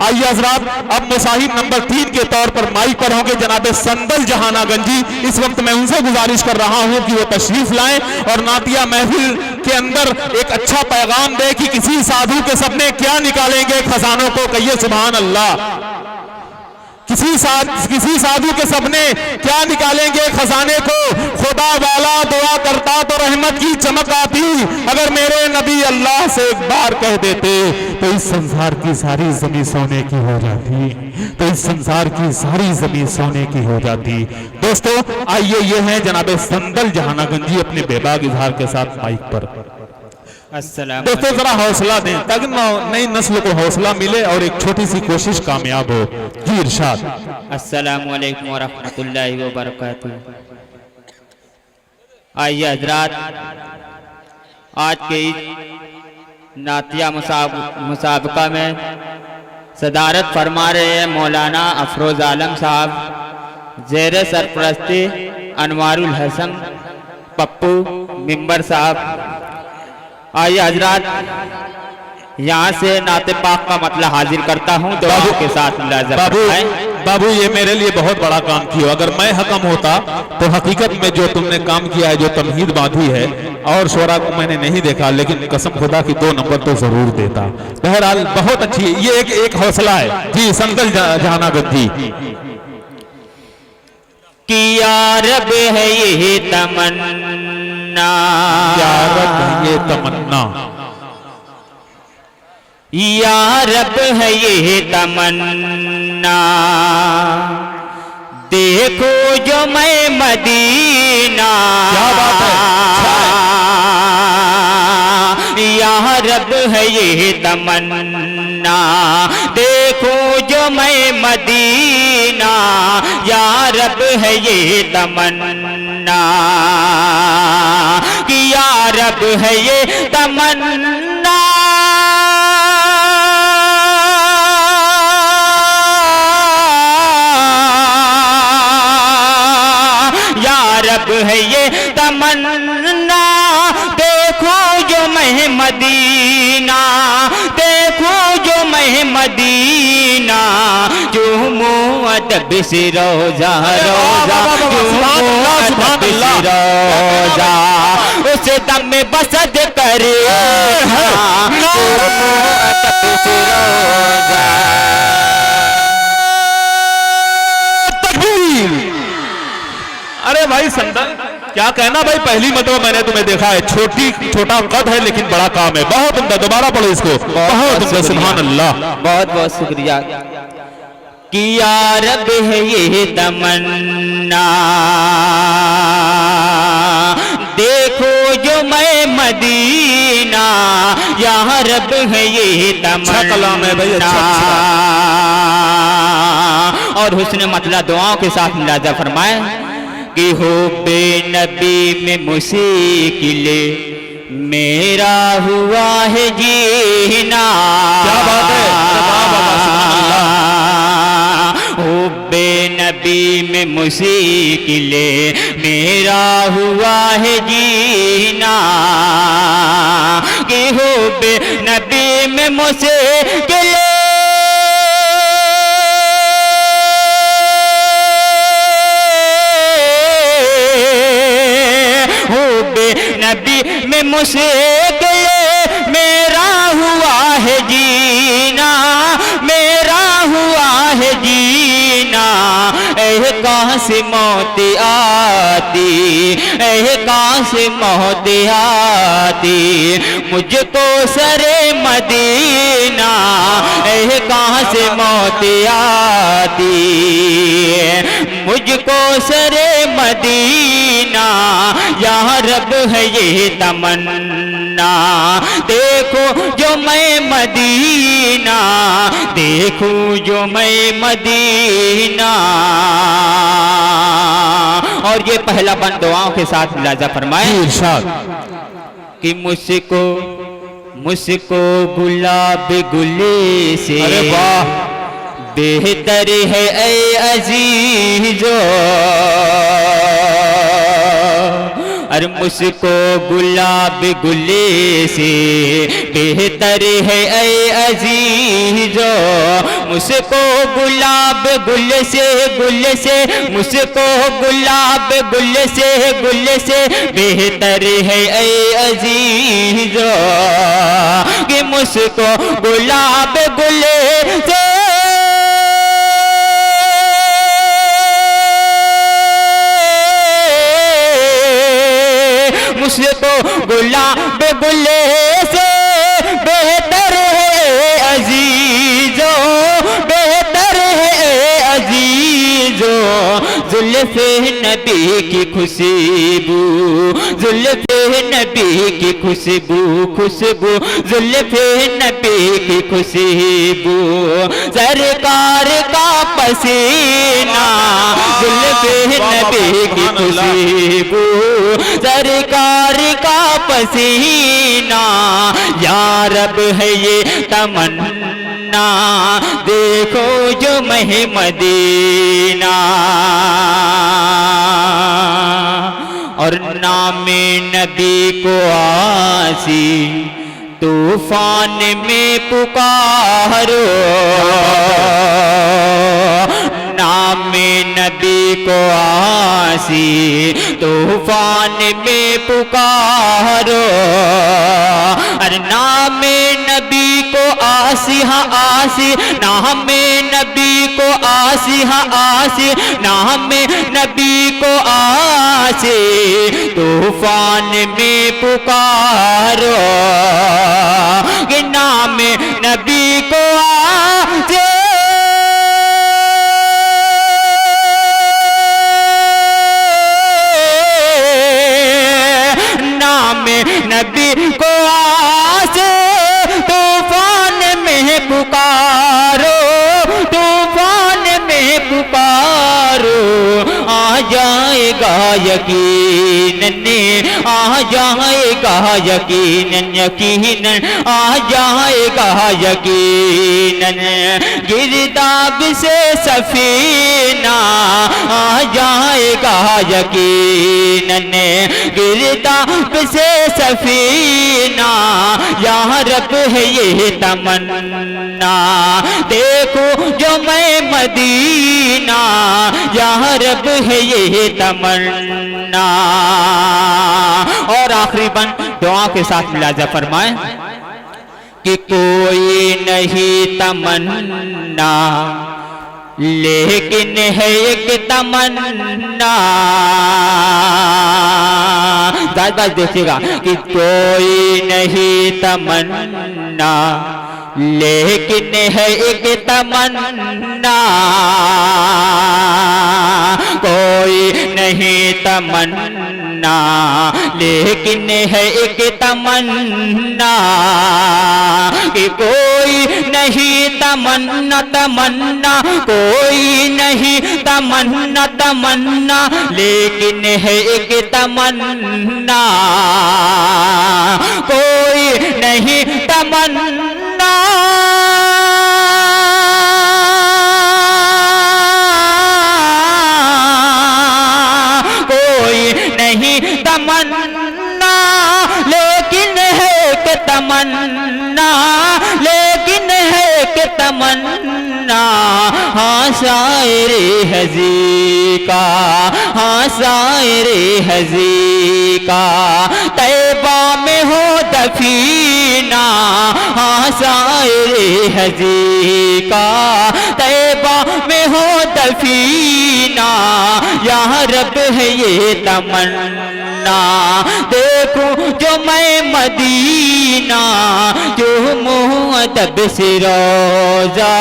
आइए हजरात, अब मुसाहिब नंबर 3 के तौर पर माइक पर होंगे जनाब संदल जहाना गंजी। इस वक्त मैं उनसे गुजारिश कर रहा हूं कि वो तशरीफ लाएं और नातिया महफिल के अंदर एक अच्छा पैगाम दे कि किसी साधु के सपने क्या निकालेंगे खजानों को। कहिए सुभान अल्लाह। किसी साधु के सपने क्या निकालेंगे खजाने को। खुदा वाला दुआ करता तो रहमत की चमक आती, अगर मेरे नबी अल्लाह से एक बार कह देते तो इस संसार की सारी जमीन सोने की हो जाती, तो इस संसार की सारी जमीन सोने की हो जाती। दोस्तों आइए, ये हैं जनाब संदल जहाना गंजी अपने बेबाक इजहार के साथ माइक पर। दोस्तों जरा हौसला दें ताकि नई नस्ल को हौसला मिले और एक छोटी सी कोशिश कामयाब हो। जी इरशाद। अस्सलामु अलैकुम व रहमतुल्लाहि व बरकातुहू। आइए हजरात, आज के इस नातिया मुसाबका में सदारत फरमा रहे हैं मौलाना अफरोज आलम साहब, ज़ेर सरपरस्ती अनवारुल हसन पप्पू मिंबर साहब। आइए हजरात, यहाँ से नाते पाक का मतलब हाजिर करता हूँ दुआओं के साथ। बाबू ये मेरे लिए बहुत बड़ा काम किया। अगर मैं हकम होता तो हकीकत में जो तुमने काम किया है, जो तमहीद बांधी है, और शोरा को मैंने नहीं देखा, लेकिन कसम खुदा की 2 नंबर तो जरूर देता। बहरहाल बहुत अच्छी है, ये एक हौसला है। जी संदल जहाना गंजी। किया रब है ये तमन्ना, या रब ये तमन्ना, या रब है ये तमन्ना, देखो जो मैं मदीना। क्या बात है। या रब है ये तमन्ना, देखो जो मैं मदीना। या रब है ये तमन्ना, कि या रब है ये तमन्ना, या रब है ये तमन्ना, देखो जो मैं मदीना, देखो जो मैं मदीना। झूमो अदब से रोजा रोजा, झूमो अदब से रोजा, उस दम में बसद करे, झूमो अदब से रोजा। अरे भाई संदल क्या कहना भाई, पहली मतलब मैंने तुम्हें देखा है, छोटा कद है लेकिन बड़ा काम है। बहुत उम्दा, दोबारा पढ़ो इसको। बहुत उम्दा, सुभान अल्लाह। बहुत बहुत शुक्रिया। कि या रब है ये तमन्ना, देखो जो मैं मदीना। या रब है ये तमन्ना, और हुस्न मतलब दुआओं के साथ मुलाजा फरमाए कि हो बेनबी में मुश्किले मेरा हुआ है जीना। क्या बात है। हो बेनबी में मुश्किले मेरा हुआ है जीना, कि हो बेनबी में मुश्किले नबी में मुश्किल मेरा हुआ है जीना, मेरा हुआ है जीना। ऐ कहाँ से मौत आती, ऐ कहाँ से मौत आती, मुझको सरे मदीना। ऐ कहाँ से मौत आती, मुझको सरे मदीना। या रब है ये तमन्ना, देखो जो मैं मदीना, देखो जो मैं मदीना। और ये पहला बंद दुआओं के साथ मुलाजा फरमाए कि मुझको गुलाब गुले से, अरे वाह, बेहतर है ऐ अजीजो। और मुझको गुलाब गुले से बेहतर है ऐ अजीजो, मुझको गुलाब गुल से मुझको गुलाब गुल से बेहतर है ऐ अजीजो कि मुझको गुलाब गुल से मुझको गुलाब गुल से बेहतर है अजीजो बेहतर है अजीजो जुल्फ़े नबी की खुशबू जुल्फ़े नबी की खुशबू जुल्फ़े नबी की खुशबू सरकार का पसीना जुल्फ़े नबी की खुशबू सरकार का पसीना या रब है ये तमन्ना देखो जो महे मदीना और नामे नबी को आसी तूफान में पुकारो नामे नबी को आसी तूफान में पुकारो अरे नामे नबी को आसी हाँ आसी नामे नबी को आसी हाँ आसी नामे नबी को आसी तूफान में पुकारो कि नामे नबी को आसी नबी को आसे तूफान में पुकारो तूफान में पुकारो आ जाएगा यकीनन आ जाएगा यकीनन यकीनन आ जाएगा यकीनन गिरदाब से सफीना आ जाएगा यकीनन गिरदाब से सफीना या रब है ये तमन्ना देखो जो मैं मदीना या रब है ये तमन्ना और आखिरी बन दुआ के साथ मुलाजा फरमाए कि कोई नहीं तमन्ना लेकिन है एक तमन्ना दादा देखिएगा कि कोई नहीं तमन्ना लेकिन है एक तमन्ना कोई नहीं तमन्ना लेकिन है एक तमन्ना कि कोई नहीं तमन्ना तमन्ना कोई नहीं तमन्ना तमन्ना लेकिन है एक तमन्ना कोई नहीं तमन्ना कोई नहीं तमन्ना लेकिन है कि तमन्ना लेकिन है कि तमन्ना हाँ शायरे हज़ी का हाँ शायरे हज़ी का तैबा में हो दफीना हाँ शायरे हज़ी का तैबा में हो दफीना यहाँ रब है ये तमन्ना देखो जो मैं मदीना जो मुअद्दब से रोजा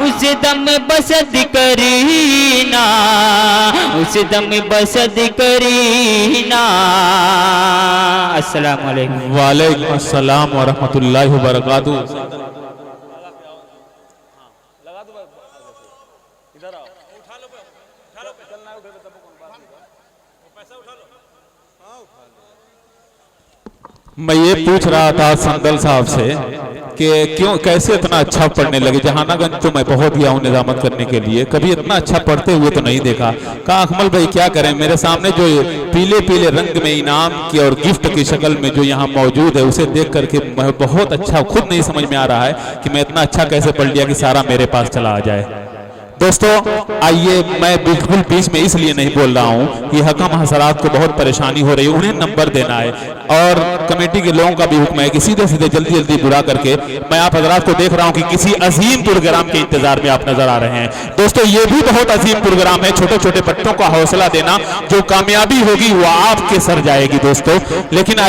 उस दम बसद करीना उस दम बसद करीना। अस्सलाम वालेकुम। वालेकुम अस्सलाम व रहमतुल्लाहि व बरकातुहू। मैं ये पूछ रहा था संदल साहब से कि क्यों कैसे इतना अच्छा पढ़ने लगे। जहानागंज तो मैं बहुत गया हूँ निजामत करने के लिए, कभी इतना अच्छा पढ़ते हुए तो नहीं देखा। कहा अकमल भाई क्या करें, मेरे सामने जो पीले पीले रंग में इनाम की और गिफ्ट की शक्ल में जो यहाँ मौजूद है उसे देख करके मैं बहुत अच्छा खुद नहीं समझ में आ रहा है कि मैं इतना अच्छा कैसे पढ़ लिया कि सारा मेरे पास चला आ जाए। दोस्तों आइए, मैं बिल्कुल बीच में इसलिए नहीं बोल रहा हूं कि हकम हजरात को बहुत परेशानी हो रही है, उन्हें नंबर देना है और कमेटी के लोगों का भी हुक्म है कि सीधे सीधे जल्दी जल्दी बुरा करके मैं आप हजरात को देख रहा हूं कि किसी अजीम प्रोग्राम के इंतजार में आप नजर आ रहे हैं। दोस्तों ये भी बहुत अजीम प्रोग्राम है, छोटे छोटे बच्चों का हौसला देना, जो कामयाबी होगी वो आपके सर जाएगी दोस्तों। लेकिन